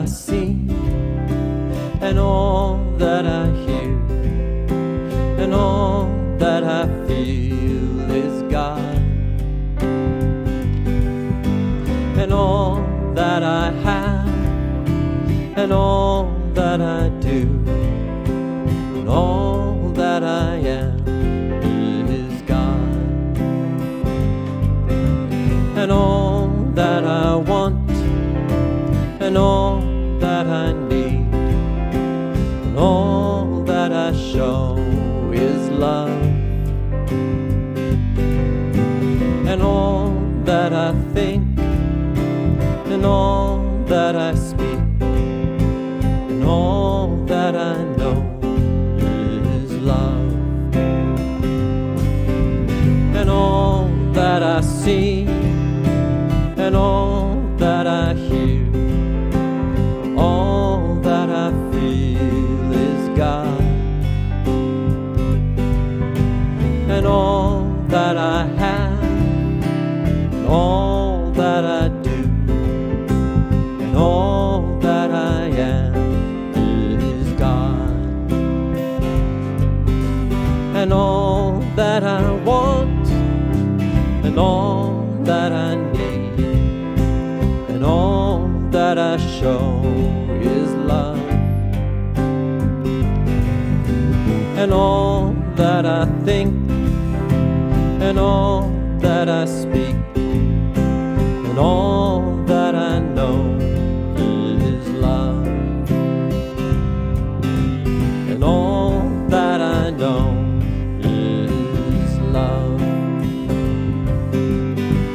I see, and all that I hear, and all that I feel is God. And all that I have, and all that I do, and all that I am is God. And all that I want, and all that I need, and all that I show is love. And all that I think, and all that I speak, and all that I know is love. And all that I see, and all that I hear, all that I feel is God. And all that I have, and all that I do, and all that I am is God. And all that I want, and all that I need, and all that I show is love. And all that I think, and all that I speak, and all that I know is love. And all that I know is love.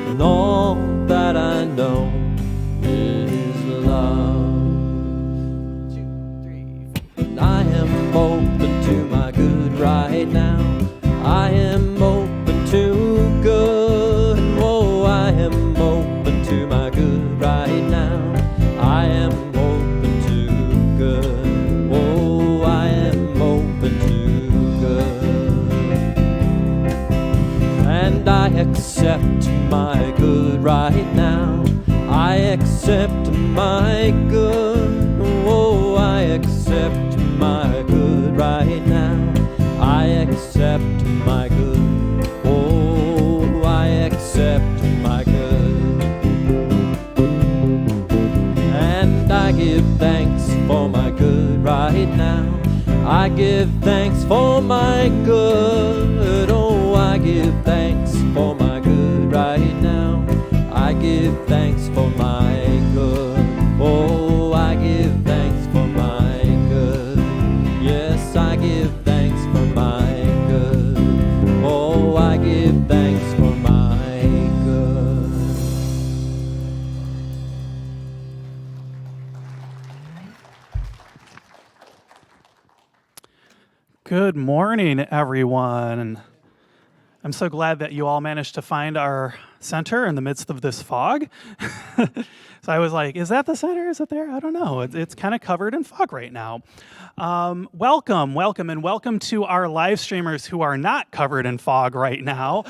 And all that I know is love. 2, 3, 4. And I am open to my good right now. I am open to good. Oh, I am open to my good right now. I am open to good. Oh, I am open to good. And I accept my good right now. I accept my good. Oh, I accept my good right now. I accept my good. Oh, I accept my good. And I give thanks for my good right now. I give thanks for my good. Oh, I give thanks for my good right now. I give thanks for my good. Oh, I give thanks for my good. Yes, I give thanks for my good. Oh, I give thanks for my good. Good morning, everyone. I'm so glad that you all managed to find our center in the midst of this fog. So I was like, is that the center? Is it there? I don't know. It's kind of covered in fog right now. Welcome to our live streamers who are not covered in fog right now.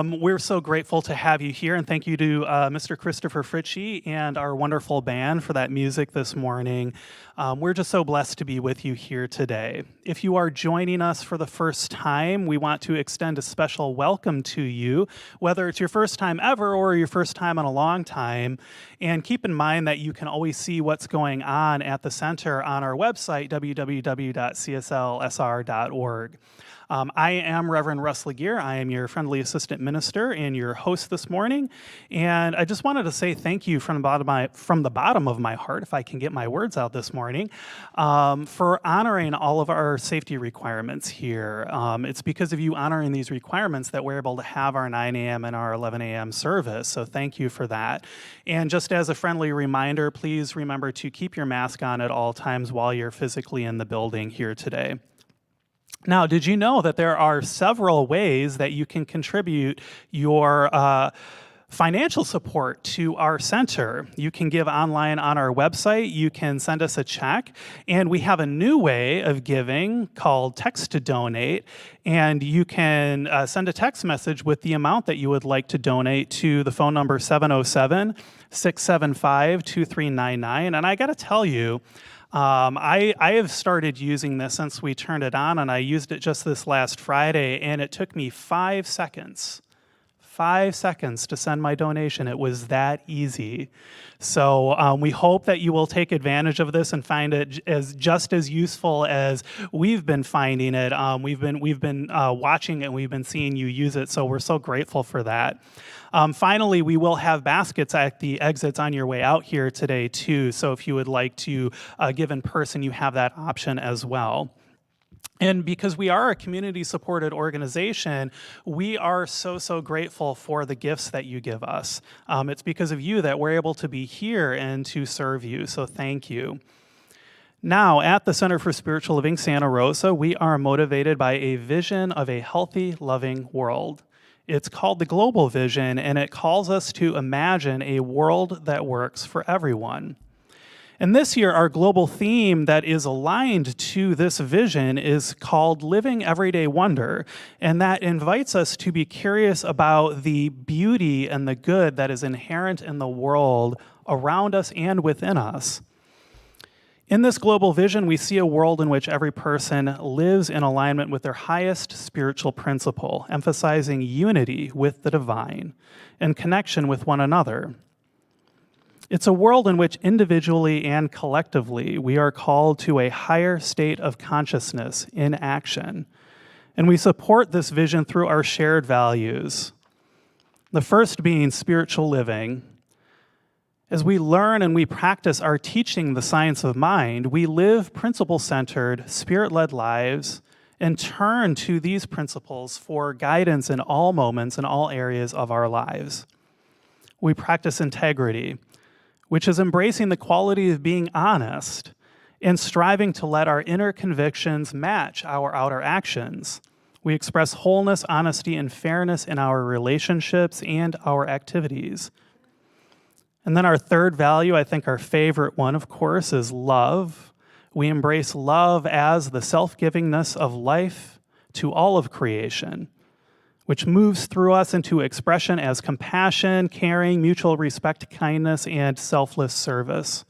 We're so grateful to have you here, and thank you to Mr. Christopher Fritchie and our wonderful band for that music this morning. We're just so blessed to be with you here today. If you are joining us for the first time, we want to extend a special welcome to you, whether it's your first time ever or your first time in a long time. And keep in mind that you can always see what's going on at the center on our website, www.cslsr.org. I am Reverend Russ Laguerre. I am your friendly assistant minister and your host this morning. And I just wanted to say thank you from the bottom of my heart, if I can get my words out this morning, for honoring all of our safety requirements here. It's because of you honoring these requirements that we're able to have our 9 a.m. and our 11 a.m. service. So thank you for that. And just as a friendly reminder, please remember to keep your mask on at all times while you're physically in the building here today. Now, did you know that there are several ways that you can contribute your financial support to our center. You can give online on our website. You can send us a check. And we have a new way of giving called text to donate. And you can send a text message with the amount that you would like to donate to the phone number 707-675-2399. And I got to tell you, I have started using this since we turned it on, and I used it just this last Friday, and it took me 5 seconds. 5 seconds to send my donation. It was that easy. So we hope that you will take advantage of this and find it as just as useful as we've been finding it. We've been watching and we've been seeing you use it. So we're so grateful for that. Finally, we will have baskets at the exits on your way out here today too. So if you would like to give in person, you have that option as well. And because we are a community-supported organization, we are so grateful for the gifts that you give us. It's because of you that we're able to be here and to serve you, so thank you. Now, at the Center for Spiritual Living Santa Rosa, we are motivated by a vision of a healthy, loving world. It's called the Global Vision, and it calls us to imagine a world that works for everyone. And this year, our global theme that is aligned to this vision is called Living Everyday Wonder, and that invites us to be curious about the beauty and the good that is inherent in the world around us and within us. In this global vision, we see a world in which every person lives in alignment with their highest spiritual principle, emphasizing unity with the divine and connection with one another. It's a world in which individually and collectively we are called to a higher state of consciousness in action. And we support this vision through our shared values. The first being spiritual living. As we learn and we practice our teaching the science of mind, we live principle-centered, spirit-led lives and turn to these principles for guidance in all moments and all areas of our lives. We practice integrity, which is embracing the quality of being honest and striving to let our inner convictions match our outer actions. We express wholeness, honesty, and fairness in our relationships and our activities. And then our third value, I think our favorite one, of course, is love. We embrace love as the self-givingness of life to all of creation, which moves through us into expression as compassion, caring, mutual respect, kindness, and selfless service.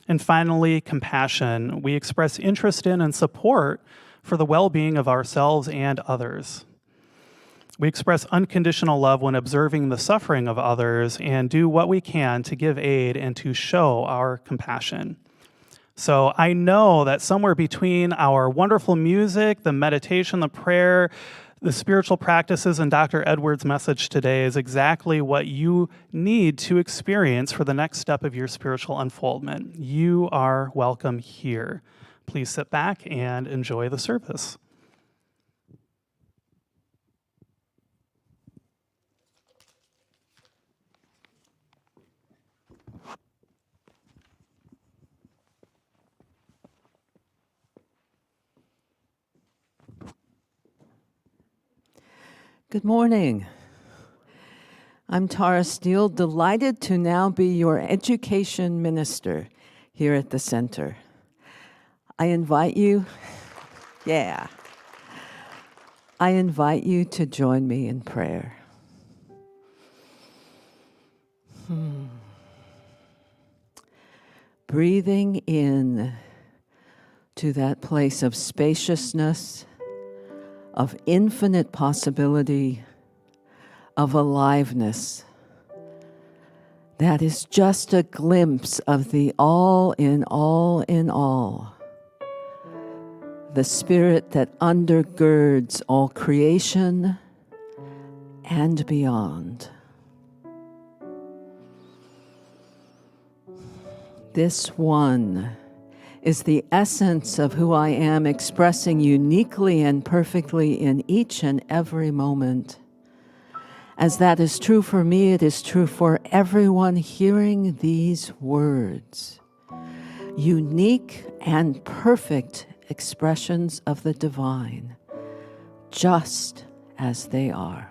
And finally, compassion. We express interest in and support for the well-being of ourselves and others. We express unconditional love when observing the suffering of others and do what we can to give aid and to show our compassion. So I know that somewhere between our wonderful music, the meditation, the prayer, the spiritual practices, and Dr. Edwards' message today is exactly what you need to experience for the next step of your spiritual unfoldment. You are welcome here. Please sit back and enjoy the service. Good morning. I'm Tara Steele, delighted to now be your education minister here at the center. I invite you to join me in prayer. Breathing in to that place of spaciousness, of infinite possibility, of aliveness. That is just a glimpse of the all in all in all. The spirit that undergirds all creation and beyond. This one is the essence of who I am, expressing uniquely and perfectly in each and every moment. As that is true for me, it is true for everyone hearing these words. Unique and perfect expressions of the divine, just as they are.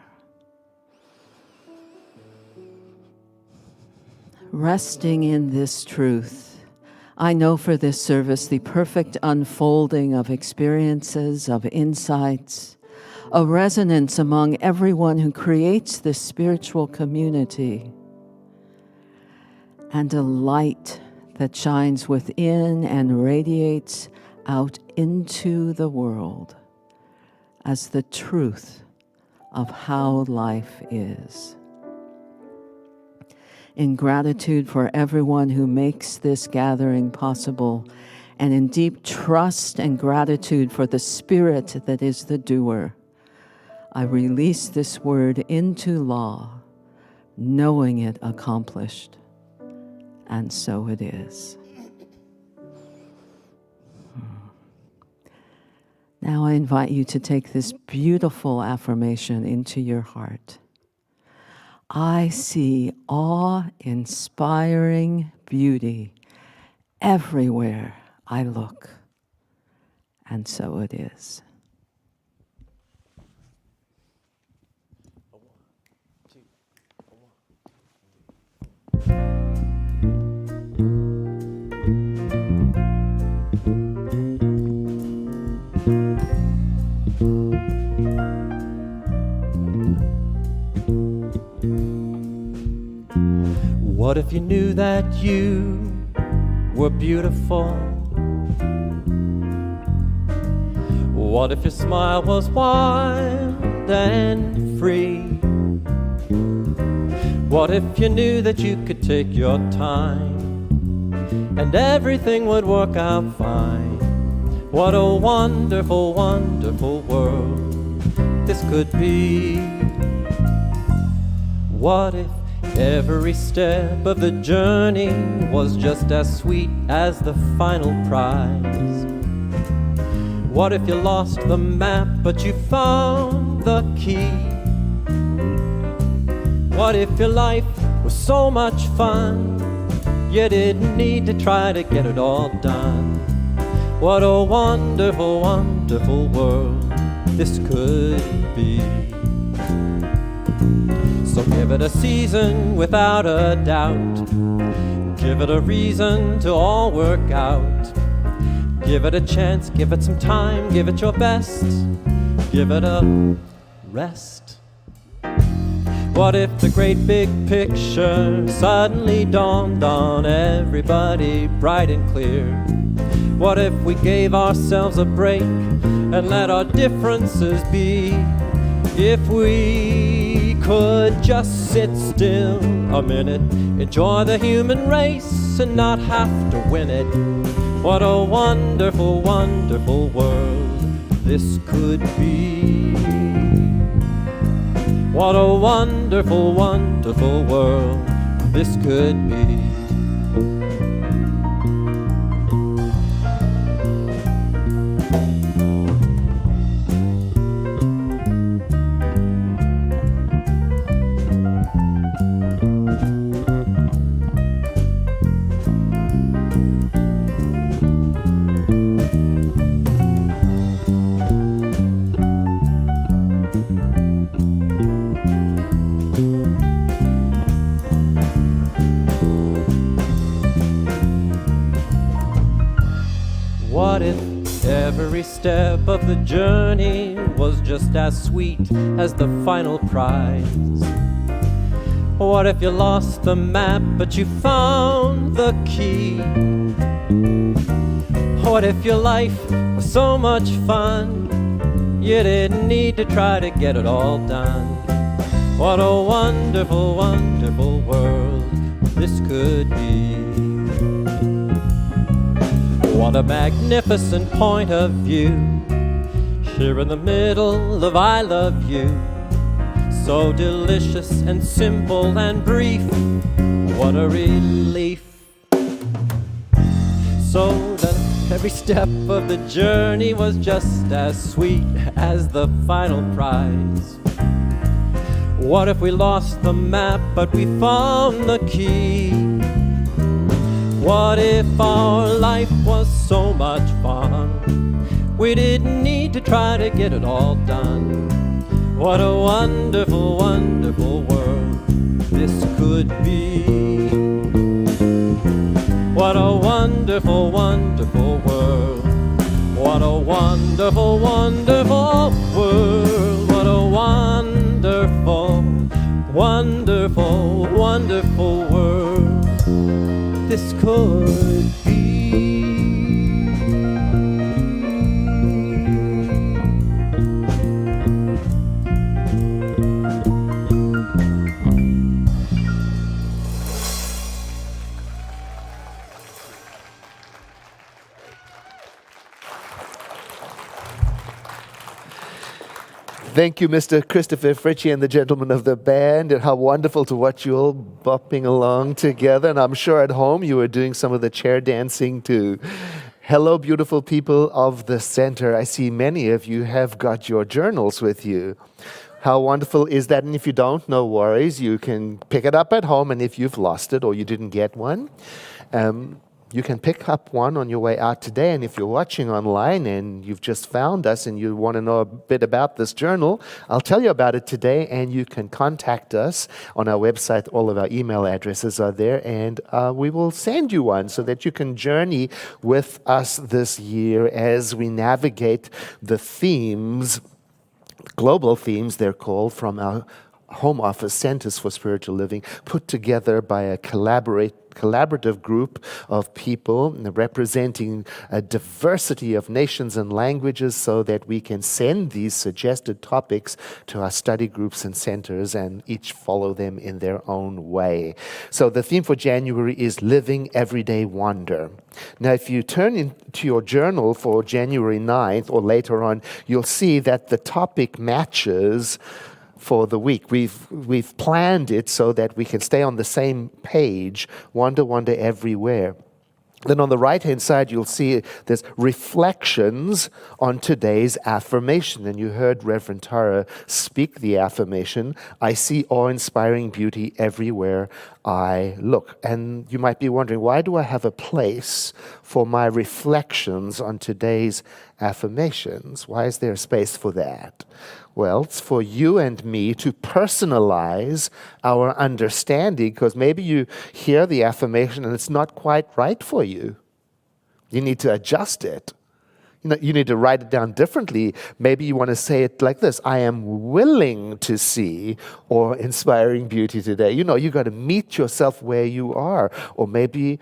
resting in this truth, I know for this service the perfect unfolding of experiences, of insights, a resonance among everyone who creates this spiritual community, and a light that shines within and radiates out into the world as the truth of how life is. In gratitude for everyone who makes this gathering possible, and in deep trust and gratitude for the Spirit that is the doer, I release this word into law, knowing it accomplished. And so it is. Now I invite you to take this beautiful affirmation into your heart. I see awe-inspiring beauty everywhere I look. And so it is. What if you knew that you were beautiful? What if your smile was wild and free? What if you knew that you could take your time and everything would work out fine? What a wonderful, wonderful world this could be. What if every step of the journey was just as sweet as the final prize? What if you lost the map but you found the key? What if your life was so much fun you didn't need to try to get it all done? What a wonderful, wonderful world this could be. So give it a season without a doubt. Give it a reason to all work out. Give it a chance, give it some time, give it your best. Give it a rest. What if the great big picture suddenly dawned on everybody bright and clear? What if we gave ourselves a break and let our differences be? If we could just sit still a minute, enjoy the human race and not have to win it. What a wonderful, wonderful world this could be. What a wonderful, wonderful world this could be. What if every step of the journey was just as sweet as the final prize? What if you lost the map but you found the key? What if your life was so much fun you didn't need to try to get it all done? What a wonderful, wonderful world this could be. What a magnificent point of view, here in the middle of I love you. So delicious and simple and brief, what a relief. So that every step of the journey was just as sweet as the final prize. What if we lost the map but we found the key? What if our life was so much fun we didn't need to try to get it all done? What a wonderful, wonderful world this could be. What a wonderful, wonderful world. What a wonderful, wonderful world. What a wonderful, wonderful, wonderful world this could be. Thank you, Mr. Christopher Fritchie and the gentlemen of the band, and how wonderful to watch you all bopping along together. And I'm sure at home you were doing some of the chair dancing too. Hello, beautiful people of the center. I see many of you have got your journals with you. How wonderful is that? And if you don't, no worries. You can pick it up at home, and if you've lost it or you didn't get one, you can pick up one on your way out today. And if you're watching online and you've just found us and you want to know a bit about this journal, I'll tell you about it today, and you can contact us on our website. All of our email addresses are there, and we will send you one so that you can journey with us this year as we navigate the themes, global themes they're called, from our Home Office Centers for Spiritual Living, put together by a collaborative group of people representing a diversity of nations and languages, so that we can send these suggested topics to our study groups and centers and each follow them in their own way. So the theme for January is Living Everyday Wonder. Now, if you turn into your journal for January 9th or later on, you'll see that the topic matches for the week. We've planned it so that we can stay on the same page, wonder everywhere. Then on the right-hand side, you'll see there's reflections on today's affirmation. And you heard Reverend Tara speak the affirmation, I see awe-inspiring beauty everywhere I look. And you might be wondering, why do I have a place for my reflections on today's affirmations? Why is there a space for that? Well, it's for you and me to personalize our understanding, because maybe you hear the affirmation and it's not quite right for you. You need to adjust it. You need to write it down differently. Maybe you want to say it like this: I am willing to see awe-inspiring beauty today. You got to meet yourself where you are. Or maybe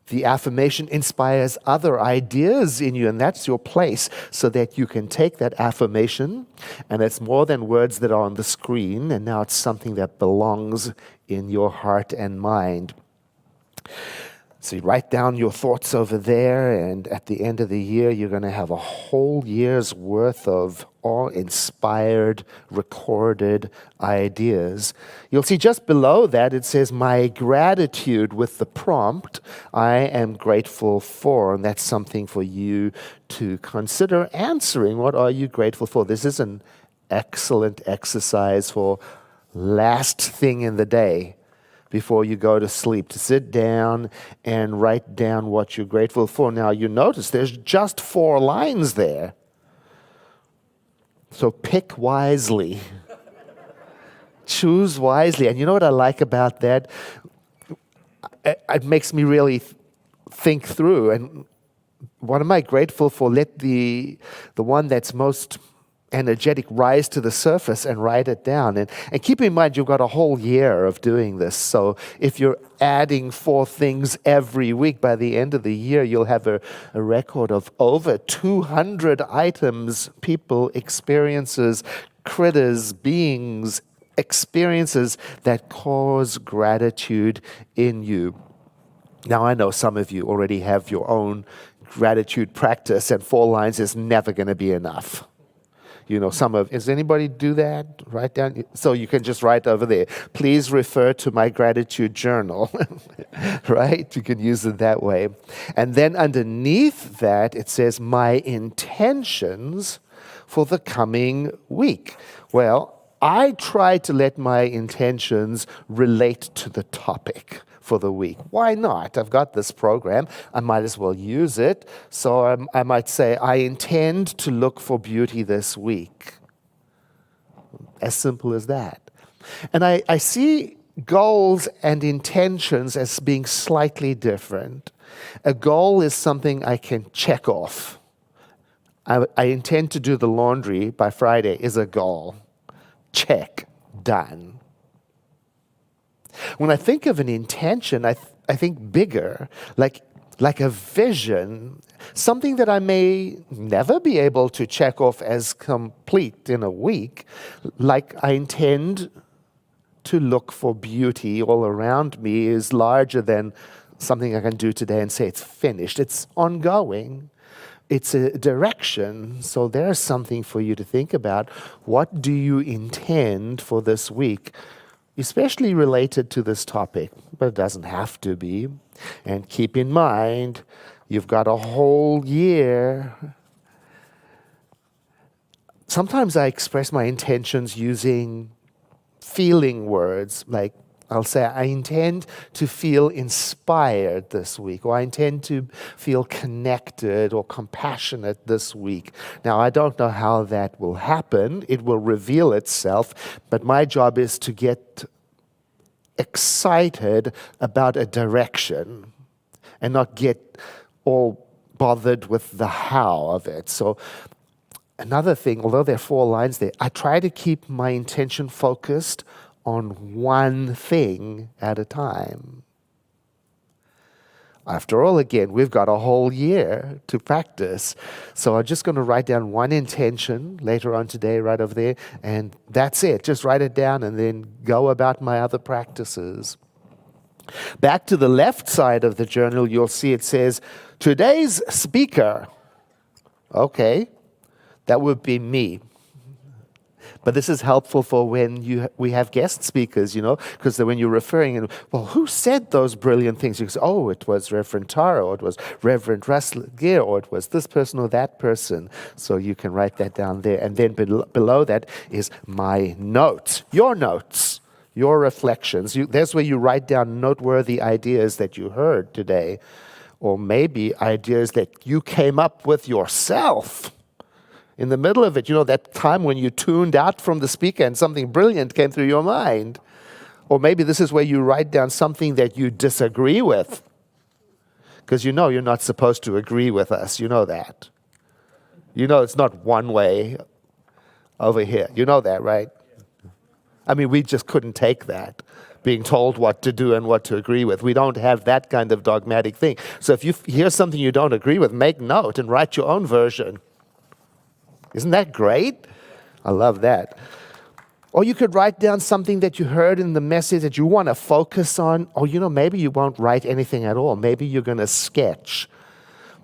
the affirmation inspires other ideas in you, and that's your place, so that you can take that affirmation, and it's more than words that are on the screen, and now it's something that belongs in your heart and mind. So you write down your thoughts over there, and at the end of the year, you're going to have a whole year's worth of awe-inspired, recorded ideas. You'll see just below that, it says, my gratitude, with the prompt, I am grateful for. And that's something for you to consider answering. What are you grateful for? This is an excellent exercise for last thing in the day, before you go to sleep, to sit down and write down what you're grateful for. Now, you notice there's just 4 lines there. So pick wisely. Choose wisely. And you know what I like about that? It makes me really think through. And what am I grateful for? Let the one that's most energetic rise to the surface and write it down. And keep in mind, you've got a whole year of doing this. So if you're adding 4 things every week, by the end of the year, you'll have a record of over 200 items, people, experiences, critters, beings, experiences that cause gratitude in you. Now, I know some of you already have your own gratitude practice, and 4 lines is never going to be enough. Does anybody do that? Write down, so you can just write over there, please refer to my gratitude journal, right? You can use it that way. And then underneath that, it says, my intentions for the coming week. Well, I try to let my intentions relate to the topic for the week. Why not? I've got this program. I might as well use it. So I might say, I intend to look for beauty this week. As simple as that. And I see goals and intentions as being slightly different. A goal is something I can check off. I intend to do the laundry by Friday is a goal. Check. Done. When I think of an intention, I think bigger, like a vision, something that I may never be able to check off as complete in a week, like I intend to look for beauty all around me is larger than something I can do today and say it's finished. It's ongoing. It's a direction. So there's something for you to think about. What do you intend for this week, especially related to this topic? But it doesn't have to be. And keep in mind, you've got a whole year. Sometimes I express my intentions using feeling words, like I'll say, I intend to feel inspired this week, or I intend to feel connected or compassionate this week. Now, I don't know how that will happen. It will reveal itself, but my job is to get excited about a direction and not get all bothered with the how of it. So another thing, although there are 4 lines there, I try to keep my intention focused on one thing at a time. After all, again, we've got a whole year to practice. So I'm just going to write down one intention later on today, right over there, and that's it. Just write it down and then go about my other practices. Back to the left side of the journal, you'll see it says, today's speaker. Okay, that would be me. But this is helpful for when we have guest speakers, because when you're referring, and well, who said those brilliant things? You say, oh, it was Reverend Tara, or it was Reverend Russell Gear, or it was this person or that person. So you can write that down there. And then below that is my notes, your reflections. That's where you write down noteworthy ideas that you heard today, or maybe ideas that you came up with yourself. In the middle of it, that time when you tuned out from the speaker and something brilliant came through your mind. Or maybe this is where you write down something that you disagree with. Because you're not supposed to agree with us. You know that. It's not one way over here. You know that, right? I mean, we just couldn't take that, being told what to do and what to agree with. We don't have that kind of dogmatic thing. So if you hear something you don't agree with, make note and write your own version. Isn't that great? I love that. Or you could write down something that you heard in the message that you want to focus on. Or, maybe you won't write anything at all. Maybe you're going to sketch.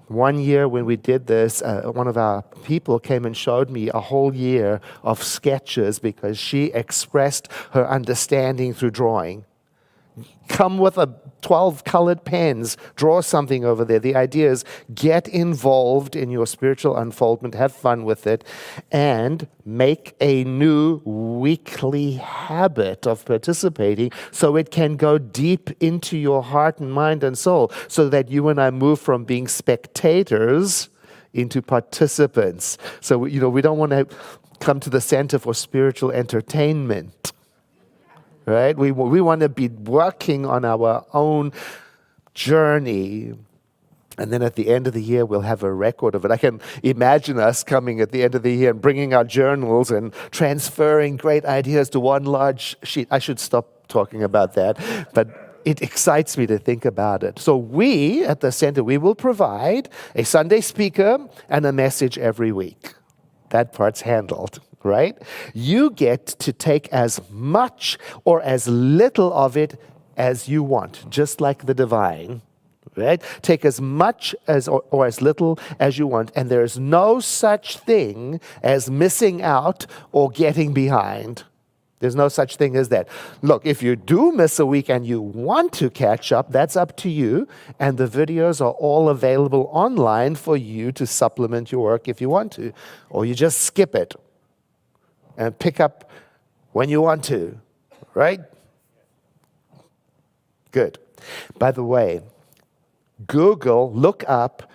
One year when we did this, one of our people came and showed me a whole year of sketches because she expressed her understanding through drawing. Come with 12 colored pens, draw something over there. The idea is get involved in your spiritual unfoldment, have fun with it, and make a new weekly habit of participating so it can go deep into your heart and mind and soul, so that you and I move from being spectators into participants. So, we don't want to come to the center for spiritual entertainment. Right? We want to be working on our own journey. And then at the end of the year, we'll have a record of it. I can imagine us coming at the end of the year and bringing our journals and transferring great ideas to one large sheet. I should stop talking about that, but it excites me to think about it. So we, at the center, we will provide a Sunday speaker and a message every week. That part's handled. Right? You get to take as much or as little of it as you want, just like the divine. Right? Take as much as or as little as you want, and there's no such thing as missing out or getting behind. There's no such thing as that. Look, if you do miss a week and you want to catch up, that's up to you, and the videos are all available online for you to supplement your work if you want to, or you just skip it and pick up when you want to, right? Good. By the way, look up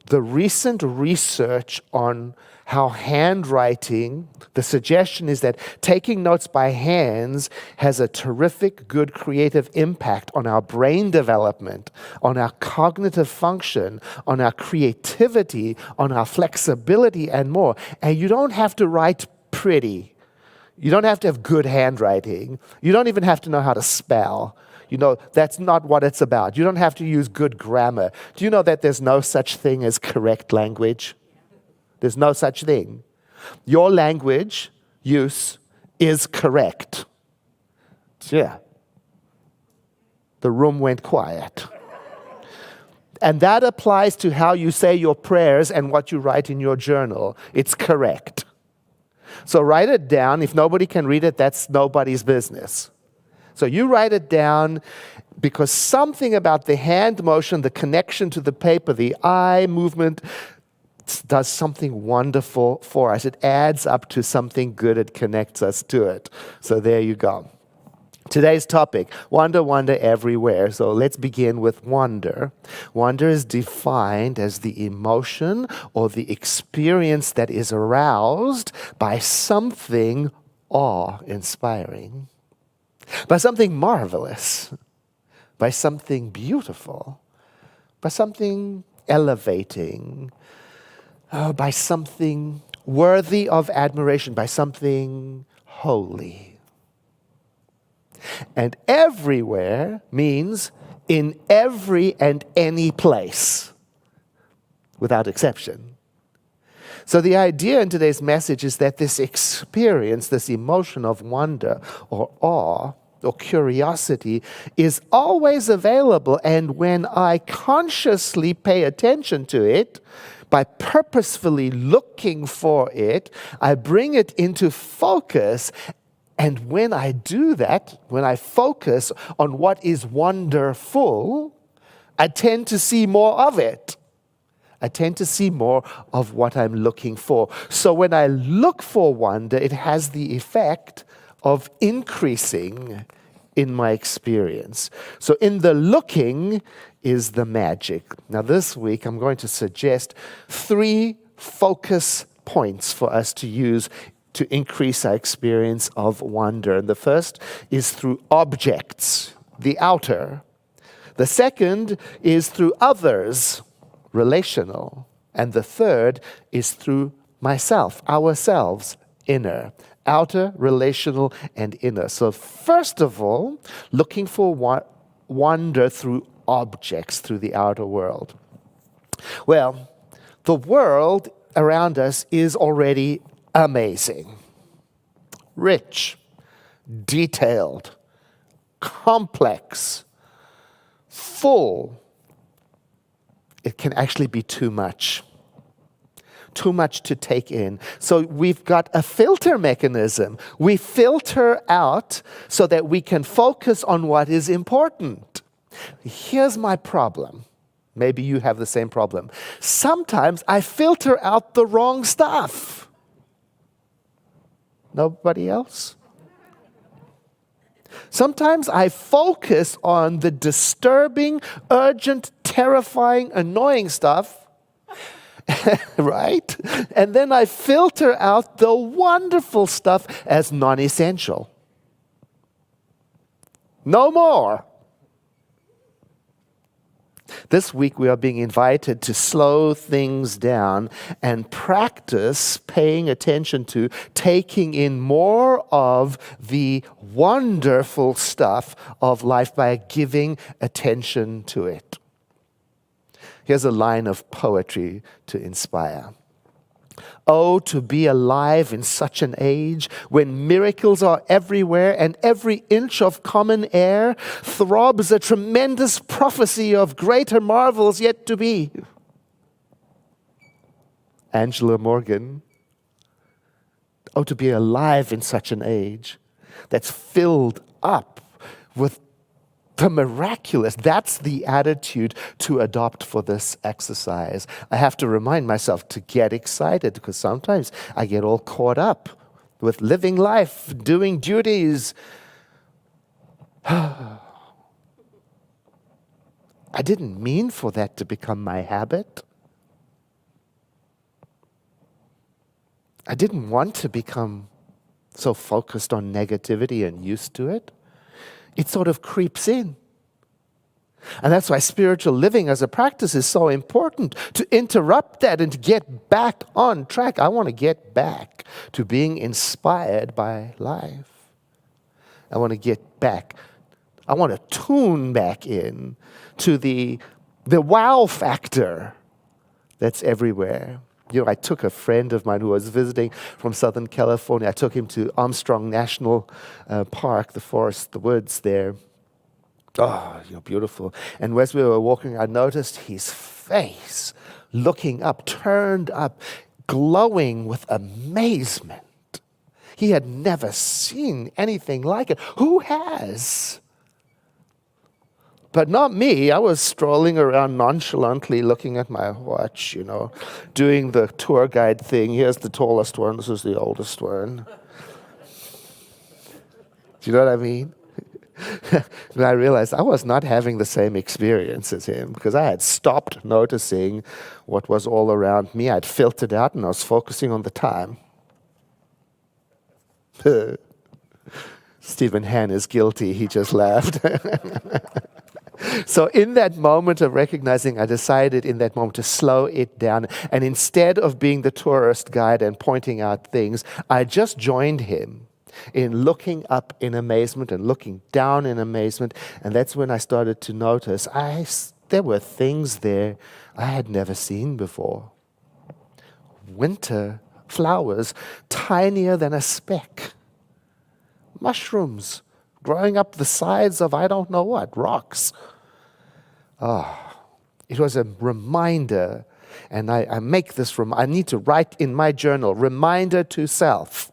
the recent research on how handwriting, the suggestion is that taking notes by hands has a terrific, good creative impact on our brain development, on our cognitive function, on our creativity, on our flexibility, and more. And you don't have to write pretty. You don't have to have good handwriting. You don't even have to know how to spell. You know, that's not what it's about. You don't have to use good grammar. Do you know that there's no such thing as correct language? There's no such thing. Your language use is correct. Yeah. The room went quiet. And that applies to how you say your prayers and what you write in your journal. It's correct. So write it down. If nobody can read it, that's nobody's business. So you write it down because something about the hand motion, the connection to the paper, the eye movement, does something wonderful for us. It adds up to something good. It connects us to it. So there you go. Today's topic, wonder, wonder everywhere. So let's begin with wonder. Wonder is defined as the emotion or the experience that is aroused by something awe-inspiring, by something marvelous, by something beautiful, by something elevating, by something worthy of admiration, by something holy. And everywhere means in every and any place, without exception. So the idea in today's message is that this experience, this emotion of wonder or awe or curiosity is always available, and when I consciously pay attention to it, by purposefully looking for it, I bring it into focus. And when I do that, when I focus on what is wonderful, I tend to see more of it. I tend to see more of what I'm looking for. So when I look for wonder, it has the effect of increasing in my experience. So in the looking is the magic. Now this week I'm going to suggest 3 focus points for us to use to increase our experience of wonder. And the first is through objects, the outer. The second is through others, relational. And the third is through myself, ourselves, inner. Outer, relational, and inner. So first of all, looking for wonder through objects, through the outer world. Well, the world around us is already amazing, rich, detailed, complex, full. It can actually be too much to take in. So we've got a filter mechanism. We filter out so that we can focus on what is important. Here's my problem. Maybe you have the same problem. Sometimes I filter out the wrong stuff. Nobody else? Sometimes I focus on the disturbing, urgent, terrifying, annoying stuff, right? And then I filter out the wonderful stuff as non-essential. No more. This week we are being invited to slow things down and practice paying attention to taking in more of the wonderful stuff of life by giving attention to it. Here's a line of poetry to inspire. Oh, to be alive in such an age when miracles are everywhere and every inch of common air throbs a tremendous prophecy of greater marvels yet to be. Angela Morgan. Oh, to be alive in such an age that's filled up with the miraculous. That's the attitude to adopt for this exercise. I have to remind myself to get excited because sometimes I get all caught up with living life, doing duties. I didn't mean for that to become my habit. I didn't want to become so focused on negativity and used to it. It sort of creeps in. And that's why spiritual living as a practice is so important, to interrupt that and to get back on track. I want to get back to being inspired by life. I want to get back. I want to tune back in to the wow factor that's everywhere. You know, I took a friend of mine who was visiting from Southern California. I took him to Armstrong National Park, the forest, the woods there. Oh, you're beautiful. And as we were walking, I noticed his face looking up, turned up, glowing with amazement. He had never seen anything like it. Who has? But not me. I was strolling around nonchalantly looking at my watch, you know, doing the tour guide thing. Here's the tallest one. This is the oldest one. Do you know what I mean? And I realized I was not having the same experience as him because I had stopped noticing what was all around me. I'd filtered out and I was focusing on the time. Stephen Han is guilty. He just laughed. So in that moment of recognizing, I decided in that moment to slow it down. And instead of being the tourist guide and pointing out things, I just joined him in looking up in amazement and looking down in amazement. And that's when I started to notice there were things there I had never seen before. Winter flowers, tinier than a speck. Mushrooms growing up the sides of I don't know what, rocks. It was a reminder, and I make this I need to write in my journal, reminder to self.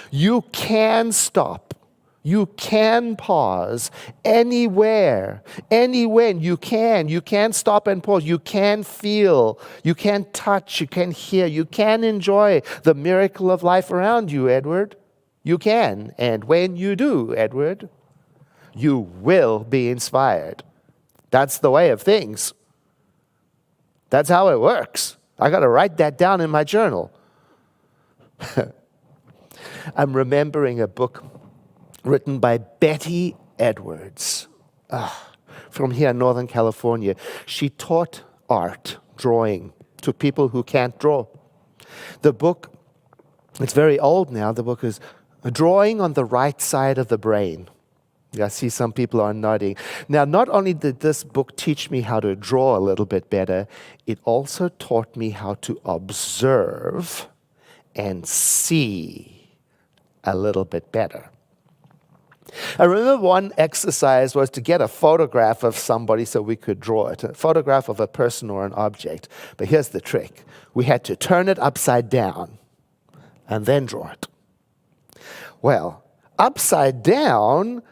You can stop. You can pause anywhere, you can. You can stop and pause. You can feel. You can touch. You can hear. You can enjoy the miracle of life around you, Edward. You can. And when you do, Edward, you will be inspired. That's the way of things. That's how it works. I got to write that down in my journal. I'm remembering a book written by Betty Edwards from here in Northern California. She taught art, drawing, to people who can't draw. The book, it's very old now, the book is Drawing on the Right Side of the Brain. I see some people are nodding. Now, not only did this book teach me how to draw a little bit better, it also taught me how to observe and see a little bit better. I remember one exercise was to get a photograph of somebody so we could draw it, a photograph of a person or an object. But here's the trick. We had to turn it upside down and then draw it. Well, upside down,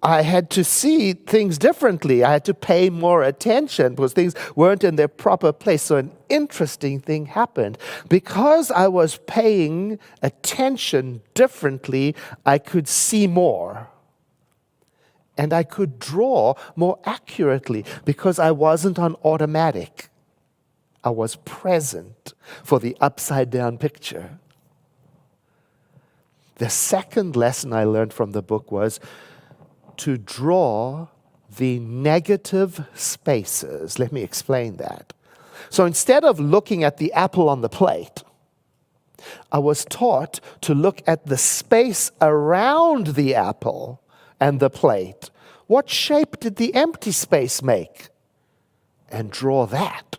I had to see things differently. I had to pay more attention because things weren't in their proper place. So an interesting thing happened. Because I was paying attention differently, I could see more. And I could draw more accurately because I wasn't on automatic. I was present for the upside down picture. The second lesson I learned from the book was to draw the negative spaces. Let me explain that. So instead of looking at the apple on the plate, I was taught to look at the space around the apple and the plate. What shape did the empty space make? And draw that.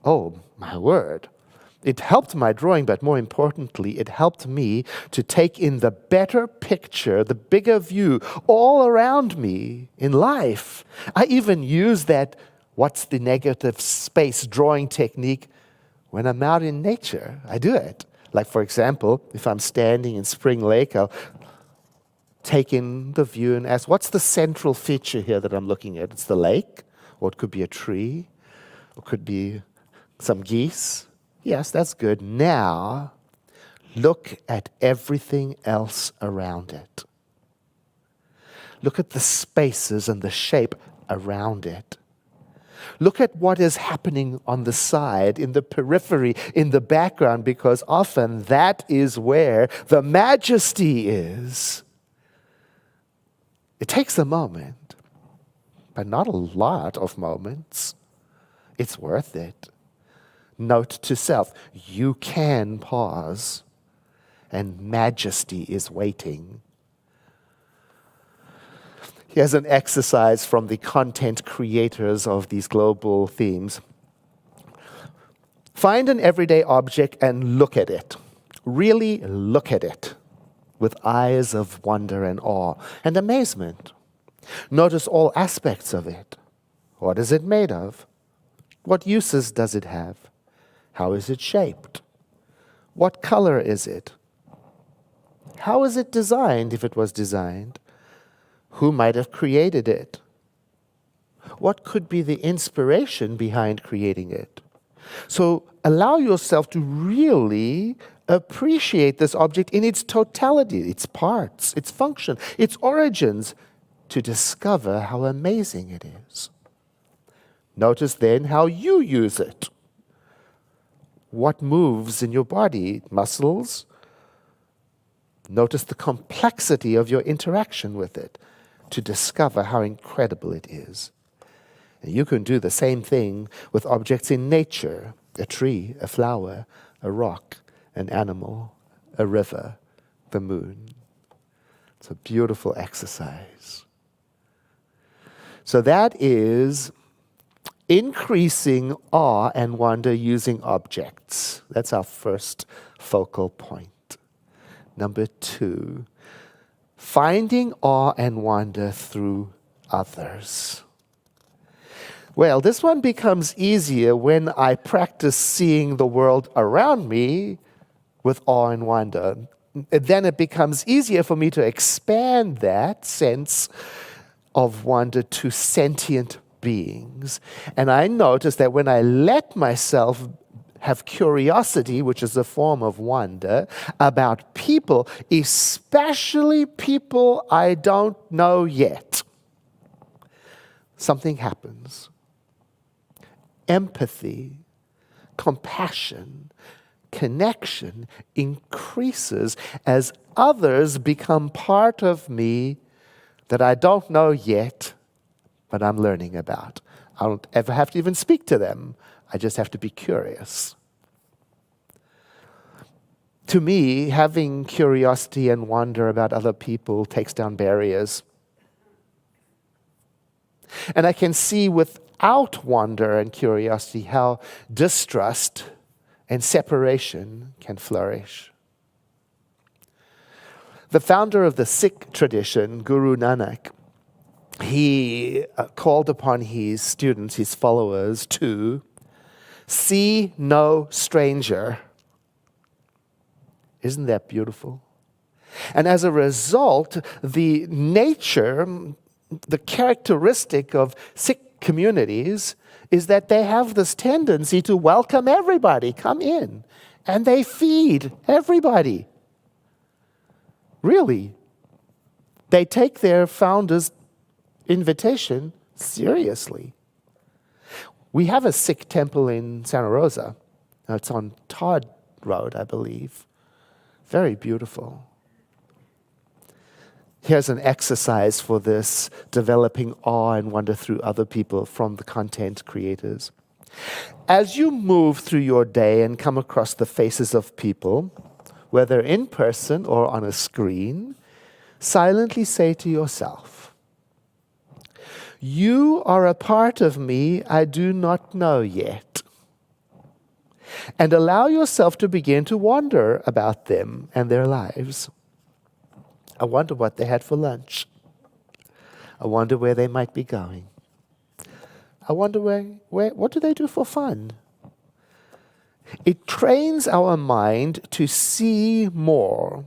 Oh, my word. It helped my drawing, but more importantly, it helped me to take in the better picture, the bigger view all around me in life. I even use that what's the negative space drawing technique when I'm out in nature. I do it. Like, for example, if I'm standing in Spring Lake, I'll take in the view and ask, what's the central feature here that I'm looking at? It's the lake, or it could be a tree, or it could be some geese. Yes, that's good. Now, look at everything else around it. Look at the spaces and the shape around it. Look at what is happening on the side, in the periphery, in the background, because often that is where the majesty is. It takes a moment, but not a lot of moments. It's worth it. Note to self, you can pause, and majesty is waiting. Here's an exercise from the content creators of these global themes. Find an everyday object and look at it. Really look at it with eyes of wonder and awe and amazement. Notice all aspects of it. What is it made of? What uses does it have? How is it shaped? What color is it? How is it designed, if it was designed? Who might have created it? What could be the inspiration behind creating it? So allow yourself to really appreciate this object in its totality, its parts, its function, its origins, to discover how amazing it is. Notice then how you use it. What moves in your body, muscles? Notice the complexity of your interaction with it to discover how incredible it is. And you can do the same thing with objects in nature, a tree, a flower, a rock, an animal, a river, the moon. It's a beautiful exercise. So that is increasing awe and wonder using objects. That's our first focal point. Number 2, finding awe and wonder through others. Well, this one becomes easier when I practice seeing the world around me with awe and wonder. Then it becomes easier for me to expand that sense of wonder to sentient beings. And I notice that when I let myself have curiosity, which is a form of wonder, about people, especially people I don't know yet, something happens. Empathy, compassion, connection increases as others become part of me that I don't know yet, but I'm learning about. I don't ever have to even speak to them. I just have to be curious. To me, having curiosity and wonder about other people takes down barriers. And I can see without wonder and curiosity how distrust and separation can flourish. The founder of the Sikh tradition, Guru Nanak, he called upon his students, his followers, to see no stranger. Isn't that beautiful? And as a result, the nature, the characteristic of Sikh communities is that they have this tendency to welcome everybody, come in, and they feed everybody. Really. They take their founder's invitation seriously. We have a Sikh temple in Santa Rosa. It's on Todd Road, I believe. Very beautiful. Here's an exercise for this, developing awe and wonder through other people from the content creators. As you move through your day and come across the faces of people, whether in person or on a screen, silently say to yourself, "You are a part of me I do not know yet." And allow yourself to begin to wonder about them and their lives. I wonder what they had for lunch. I wonder where they might be going. I wonder what do they do for fun? It trains our mind to see more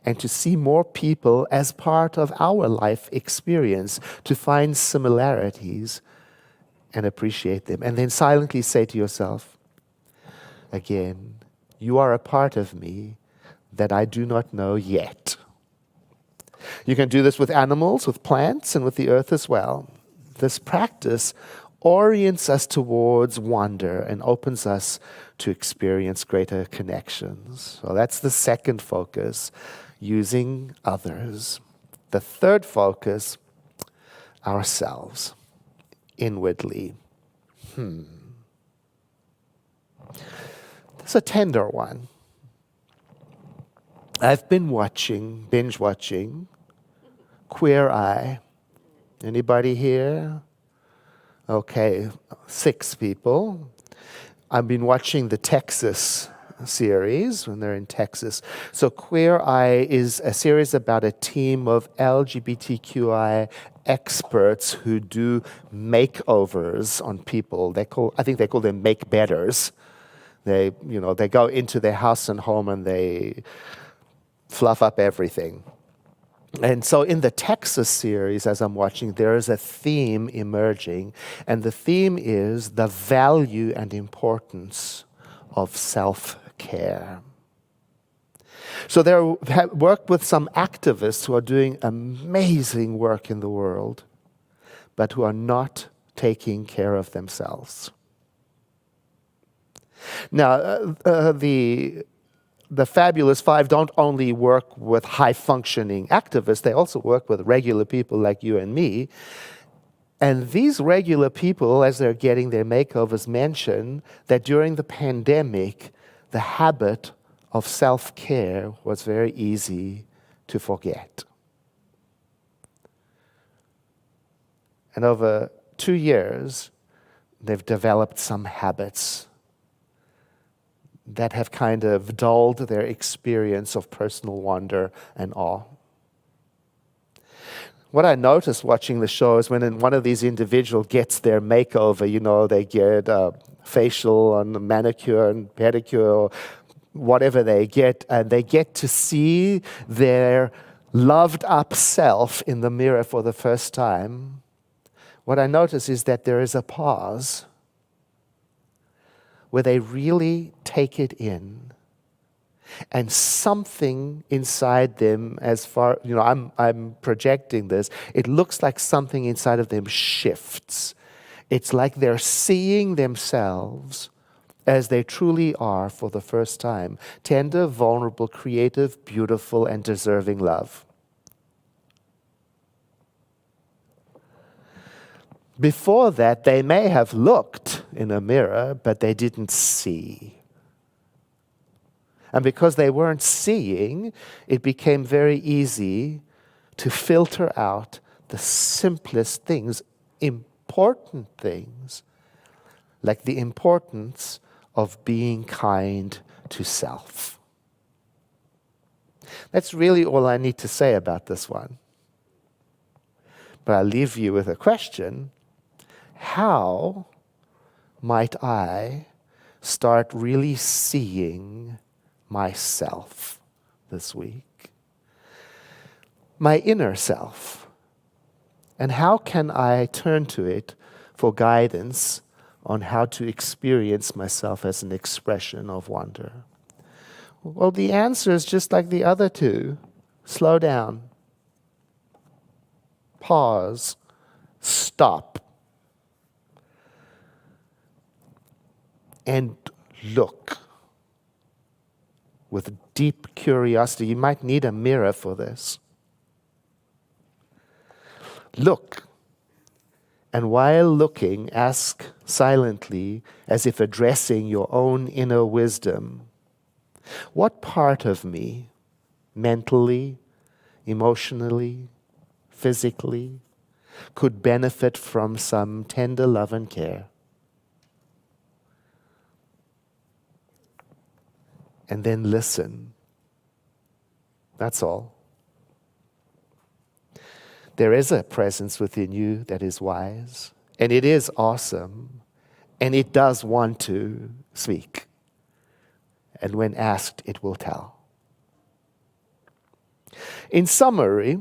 and to see more people as part of our life experience, to find similarities and appreciate them. And then silently say to yourself, again, you are a part of me that I do not know yet. You can do this with animals, with plants, and with the earth as well. This practice orients us towards wonder and opens us to experience greater connections. So that's the second focus, using others. The third focus, ourselves, inwardly. It's a tender one. I've been binge watching, Queer Eye. Anybody here? Okay, 6 people. I've been watching the Texas series when they're in Texas. So Queer Eye is a series about a team of LGBTQI experts who do makeovers on people. I think they call them make-betters. They go into their house and home and they fluff up everything. And so in the Texas series, as I'm watching, there is a theme emerging, and the theme is the value and importance of self-care. So they worked with some activists who are doing amazing work in the world, but who are not taking care of themselves. Now, the Fabulous Five don't only work with high-functioning activists, they also work with regular people like you and me. And these regular people, as they're getting their makeovers, mention that during the pandemic, the habit of self-care was very easy to forget. And over 2 years, they've developed some habits that have kind of dulled their experience of personal wonder and awe. What I noticed watching the show is when one of these individuals gets their makeover, they get a facial and a manicure and pedicure, or whatever they get, and they get to see their loved up self in the mirror for the first time. What I notice is that there is a pause where they really take it in, and something inside them, I'm projecting this, it looks like something inside of them shifts. It's like they're seeing themselves as they truly are for the first time. Tender, vulnerable, creative, beautiful, and deserving love. Before that, they may have looked in a mirror, but they didn't see. And because they weren't seeing, it became very easy to filter out the simplest things, important things, like the importance of being kind to self. That's really all I need to say about this one. But I'll leave you with a question. How might I start really seeing myself this week? My inner self. And how can I turn to it for guidance on how to experience myself as an expression of wonder? Well, the answer is just like the other two. Slow down. Pause. Stop. And look with deep curiosity. You might need a mirror for this. Look, and while looking, ask silently, as if addressing your own inner wisdom, what part of me, mentally, emotionally, physically, could benefit from some tender love and care? And then listen. That's all. There is a presence within you that is wise, and it is awesome, and it does want to speak. And when asked, it will tell. In summary,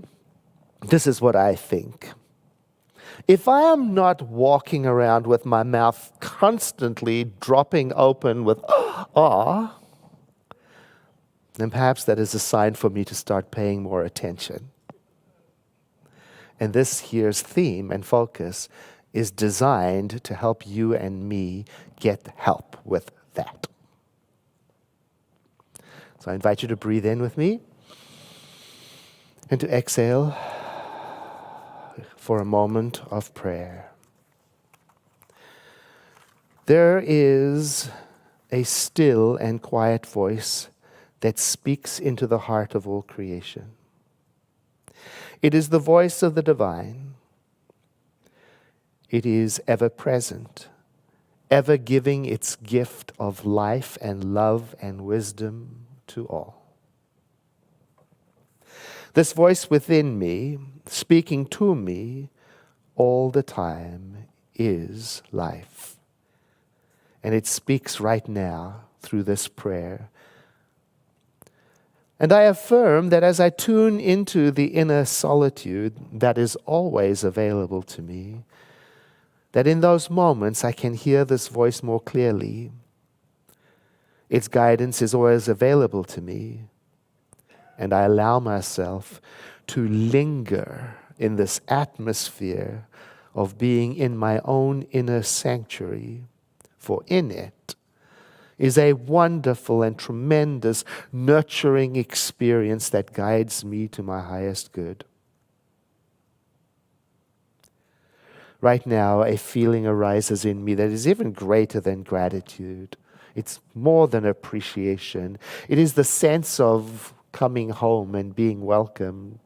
this is what I think. If I am not walking around with my mouth constantly dropping open with awe, then perhaps that is a sign for me to start paying more attention. And this year's theme and focus is designed to help you and me get help with that. So I invite you to breathe in with me and to exhale for a moment of prayer. There is a still and quiet voice that speaks into the heart of all creation. It is the voice of the divine. It is ever present, ever giving its gift of life and love and wisdom to all. This voice within me, speaking to me all the time, is life. And it speaks right now through this prayer. And I affirm that as I tune into the inner solitude that is always available to me, that in those moments I can hear this voice more clearly. Its guidance is always available to me, and I allow myself to linger in this atmosphere of being in my own inner sanctuary, for in it is a wonderful and tremendous nurturing experience that guides me to my highest good. Right now, a feeling arises in me that is even greater than gratitude. It's more than appreciation. It is the sense of coming home and being welcomed.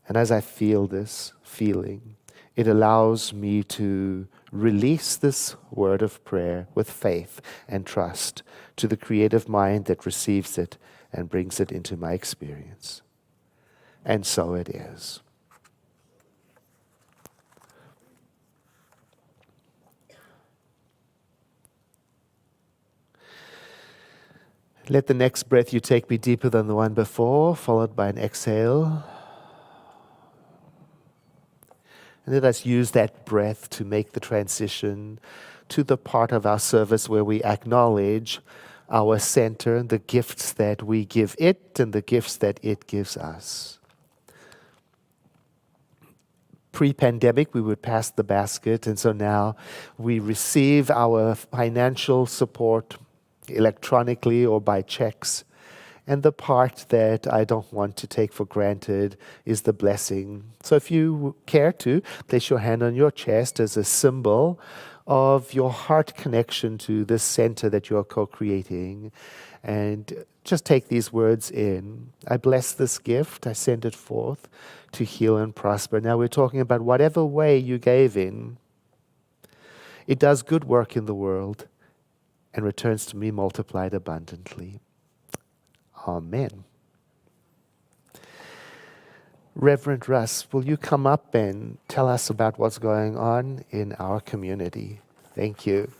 And as I feel this feeling, it allows me to release this word of prayer with faith and trust to the creative mind that receives it and brings it into my experience. And so it is. Let the next breath you take be deeper than the one before, followed by an exhale. And let us use that breath to make the transition to the part of our service where we acknowledge our center, the gifts that we give it and the gifts that it gives us. Pre-pandemic, we would pass the basket, and so now we receive our financial support electronically or by checks. And the part that I don't want to take for granted is the blessing. So if you care to, place your hand on your chest as a symbol of your heart connection to this center that you are co-creating. And just take these words in. I bless this gift. I send it forth to heal and prosper. Now we're talking about whatever way you gave in. It does good work in the world and returns to me multiplied abundantly. Amen. Reverend Russ, will you come up and tell us about what's going on in our community? Thank you.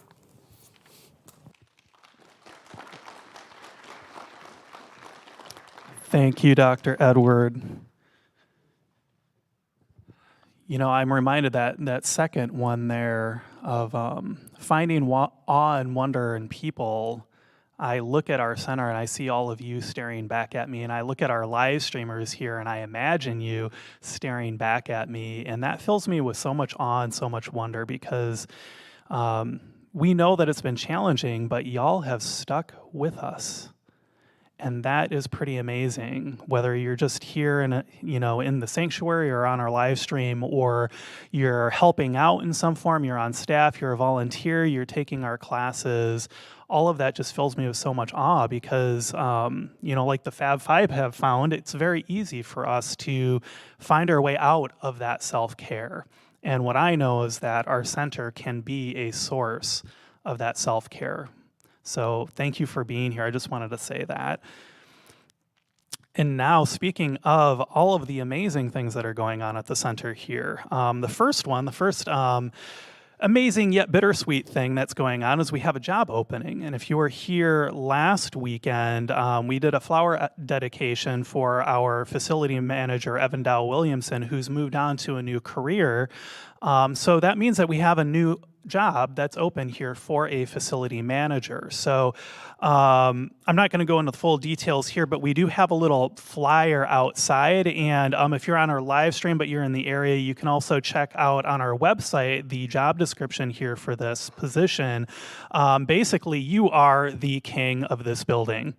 Thank you, Dr. Edward. You know, I'm reminded that second one there of finding awe and wonder in people. I look at our center and I see all of you staring back at me, and I look at our live streamers here and I imagine you staring back at me, and that fills me with so much awe and so much wonder because we know that it's been challenging, but y'all have stuck with us. And that is pretty amazing, whether you're just here in the sanctuary or on our live stream, or you're helping out in some form, you're on staff, you're a volunteer, you're taking our classes. All of that just fills me with so much awe because, like the Fab Five have found, it's very easy for us to find our way out of that self-care. And what I know is that our center can be a source of that self-care. So thank you for being here. I just wanted to say that. And now, speaking of all of the amazing things that are going on at the center here, the first amazing yet bittersweet thing that's going on is we have a job opening. And if you were here last weekend, we did a flower dedication for our facility manager, Evan Dow Williamson, who's moved on to a new career. So that means that we have a new job that's open here for a facility manager. So I'm not going to go into the full details here, but we do have a little flyer outside. And if you're on our live stream, but you're in the area, you can also check out on our website the job description here for this position. Basically, you are the king of this building.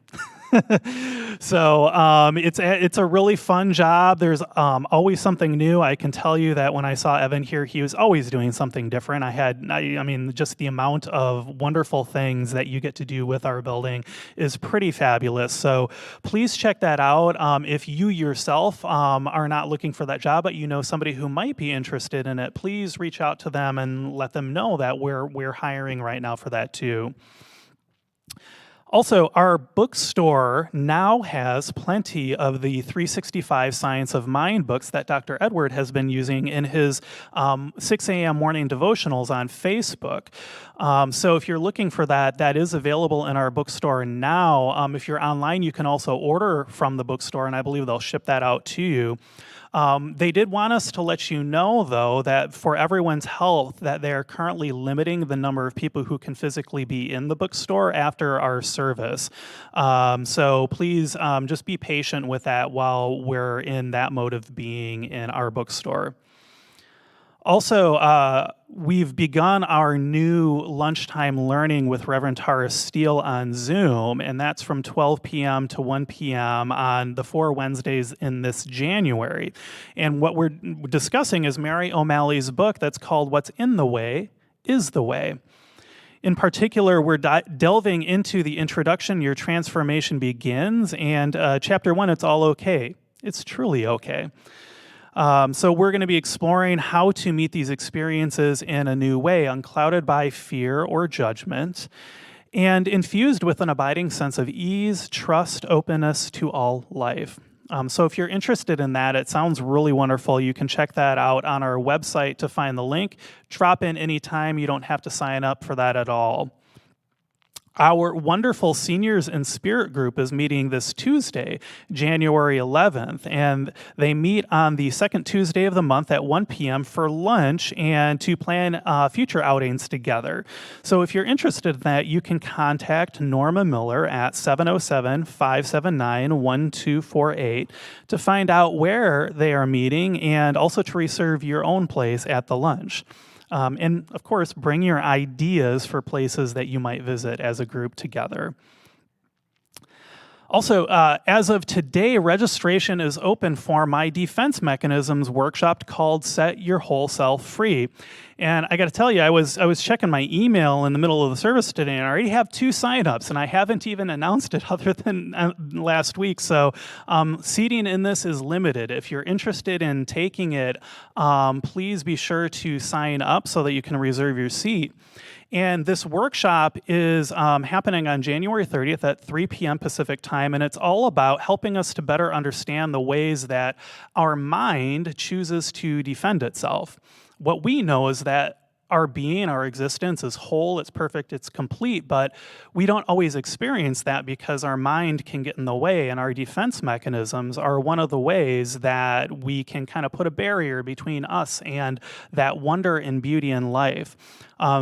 So it's a really fun job. There's always something new. I can tell you that when I saw Evan here, he was always doing something different. I mean, just the amount of wonderful things that you get to do with our building is pretty fabulous. So please check that out. If you yourself are not looking for that job, but you know somebody who might be interested in it, please reach out to them and let them know that we're hiring right now for that too. Also, our bookstore now has plenty of the 365 Science of Mind books that Dr. Edward has been using in his 6 a.m. morning devotionals on Facebook. So if you're looking for that, that is available in our bookstore now. If you're online, you can also order from the bookstore, and I believe they'll ship that out to you. They did want us to let you know, though, that for everyone's health, that they're currently limiting the number of people who can physically be in the bookstore after our service. So please just be patient with that while we're in that mode of being in our bookstore. Also, we've begun our new lunchtime learning with Reverend Tara Steele on Zoom, and that's from 12 p.m. to 1 p.m. on the 4 Wednesdays in this January. And what we're discussing is Mary O'Malley's book that's called What's in the Way is the Way. In particular, we're delving into the introduction, Your Transformation Begins, and chapter 1, It's All Okay. It's truly okay. So we're going to be exploring how to meet these experiences in a new way, unclouded by fear or judgment, and infused with an abiding sense of ease, trust, openness to all life. So if you're interested in that, it sounds really wonderful. You can check that out on our website to find the link. Drop in anytime. You don't have to sign up for that at all. Our wonderful Seniors in Spirit group is meeting this Tuesday, January 11th, and they meet on the second Tuesday of the month at 1 p.m. for lunch and to plan future outings together. So if you're interested in that, you can contact Norma Miller at 707-579-1248 to find out where they are meeting and also to reserve your own place at the lunch. And of course, bring your ideas for places that you might visit as a group together. Also, as of today, registration is open for my defense mechanisms workshop called Set Your Whole Self Free. And I got to tell you, I was checking my email in the middle of the service today, and I already have 2 signups, and I haven't even announced it other than last week. So seating in this is limited. If you're interested in taking it, please be sure to sign up so that you can reserve your seat. And this workshop is happening on January 30th at 3 p.m. Pacific time, and it's all about helping us to better understand the ways that our mind chooses to defend itself. What we know is that our being, our existence is whole, it's perfect, it's complete, but we don't always experience that because our mind can get in the way, and our defense mechanisms are one of the ways that we can kind of put a barrier between us and that wonder and beauty in life.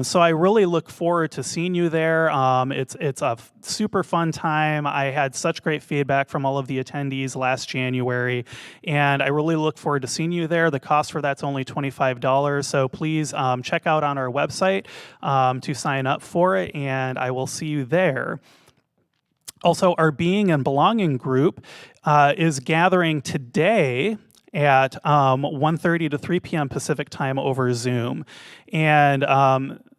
So I really look forward to seeing you there. It's a super fun time. I had such great feedback from all of the attendees last January, and I really look forward to seeing you there. The cost for that's only $25, so please check out on our website to sign up for it, and I will see you there. Also, our Being and Belonging group is gathering today at 1:30 to 3 p.m. Pacific time over Zoom. And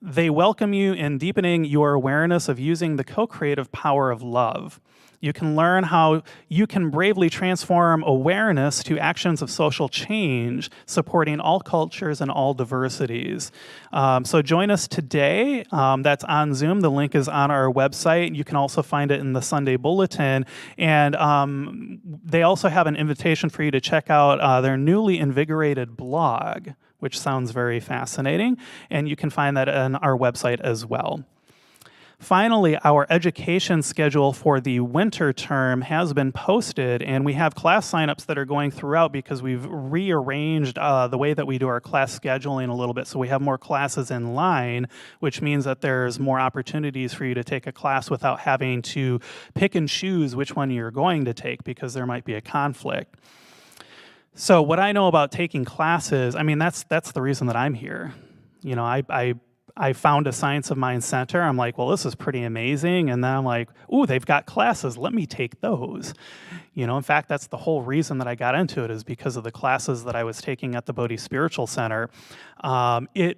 they welcome you in deepening your awareness of using the co-creative power of love. You can learn how you can bravely transform awareness to actions of social change, supporting all cultures and all diversities. So join us today. That's on Zoom. The link is on our website. You can also find it in the Sunday Bulletin. And they also have an invitation for you to check out their newly invigorated blog, which sounds very fascinating. And you can find that on our website as well. Finally, our education schedule for the winter term has been posted, and we have class signups that are going throughout because we've rearranged the way that we do our class scheduling a little bit. So we have more classes in line, which means that there's more opportunities for you to take a class without having to pick and choose which one you're going to take because there might be a conflict. So what I know about taking classes, I mean, that's the reason that I'm here. You know, I found a Science of Mind center. I'm like, well, this is pretty amazing. And then I'm like, ooh, they've got classes. Let me take those. You know, in fact, that's the whole reason that I got into it is because of the classes that I was taking at the Bodhi Spiritual Center.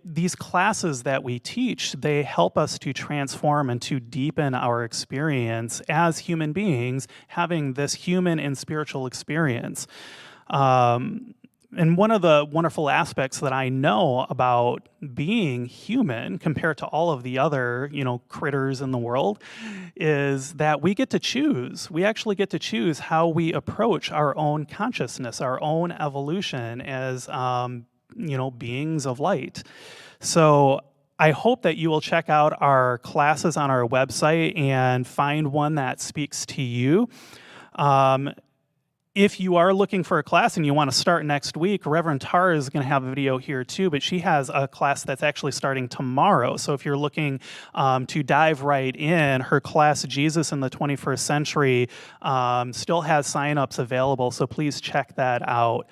These classes that we teach, they help us to transform and to deepen our experience as human beings, having this human and spiritual experience. And one of the wonderful aspects that I know about being human compared to all of the other, critters in the world is that we get to choose. We actually get to choose how we approach our own consciousness, our own evolution as, beings of light. So I hope that you will check out our classes on our website and find one that speaks to you. If you are looking for a class and you want to start next week, Reverend Tara is going to have a video here too, but she has a class that's actually starting tomorrow. So if you're looking to dive right in, her class, Jesus in the 21st Century, still has signups available, so please check that out.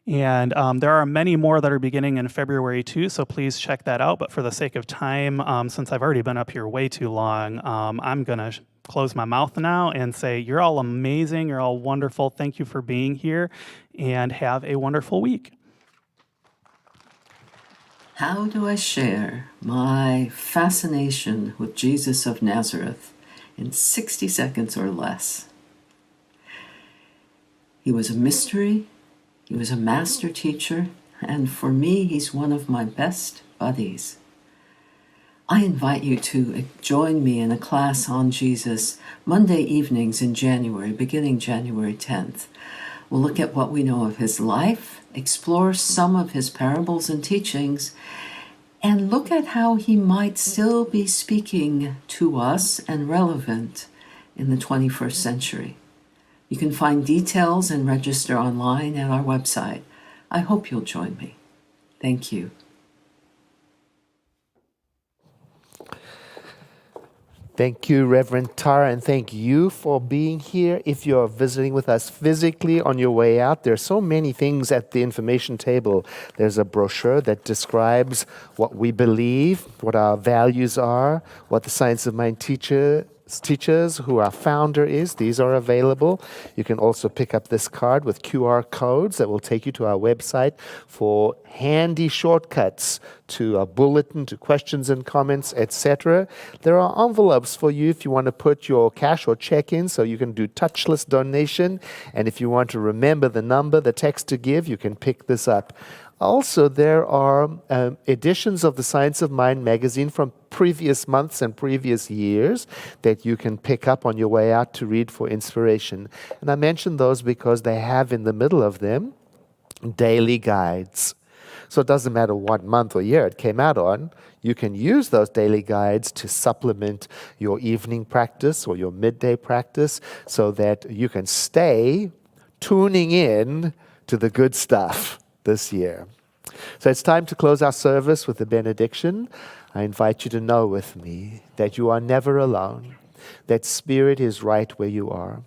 And there are many more that are beginning in February too, so please check that out. But for the sake of time, since I've already been up here way too long, I'm going to close my mouth now and say, you're all amazing, you're all wonderful, thank you for being here, and have a wonderful week. How do I share my fascination with Jesus of Nazareth in 60 seconds or less? He was a mystery, he was a master teacher, and for me, he's one of my best buddies. I invite you to join me in a class on Jesus Monday evenings in January, beginning January 10th. We'll look at what we know of his life, explore some of his parables and teachings, and look at how he might still be speaking to us and relevant in the 21st century. You can find details and register online at our website. I hope you'll join me. Thank you. Thank you, Reverend Tara, and thank you for being here. If you're visiting with us physically on your way out, there are so many things at the information table. There's a brochure that describes what we believe, what our values are, what the Science of Mind teaches, who our founder is. These are available. You can also pick up this card with QR codes that will take you to our website for handy shortcuts to a bulletin, to questions and comments, etc. There are envelopes for you if you want to put your cash or check in, so you can do touchless donation. And if you want to remember the number, the text to give, you can pick this up. Also, there are editions of the Science of Mind magazine from previous months and previous years that you can pick up on your way out to read for inspiration. And I mention those because they have in the middle of them daily guides. So it doesn't matter what month or year it came out on, you can use those daily guides to supplement your evening practice or your midday practice so that you can stay tuning in to the good stuff this year. So it's time to close our service with the benediction. I invite you to know with me that you are never alone, that Spirit is right where you are,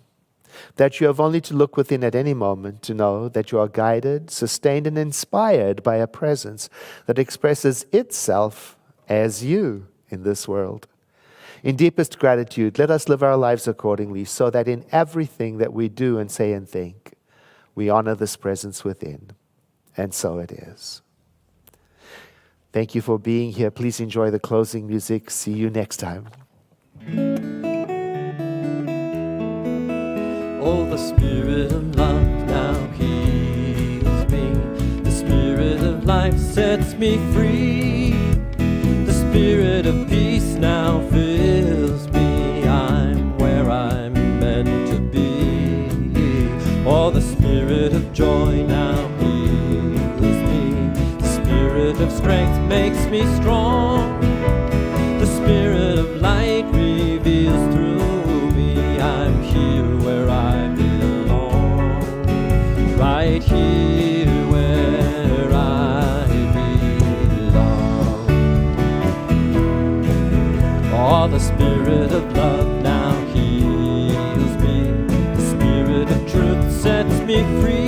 that you have only to look within at any moment to know that you are guided, sustained, and inspired by a presence that expresses itself as you in this world. In deepest gratitude, let us live our lives accordingly so that in everything that we do and say and think, we honor this presence within. And so it is. Thank you for being here. Please enjoy the closing music. See you next time. Oh, the Spirit of love now heals me. The Spirit of life sets me free. The Spirit of peace now fills me. I'm where I'm meant to be. Oh, the Spirit of joy now heals me. The Spirit of strength makes me strong. The Spirit of light For the Spirit of love now heals me. The Spirit of truth sets me free.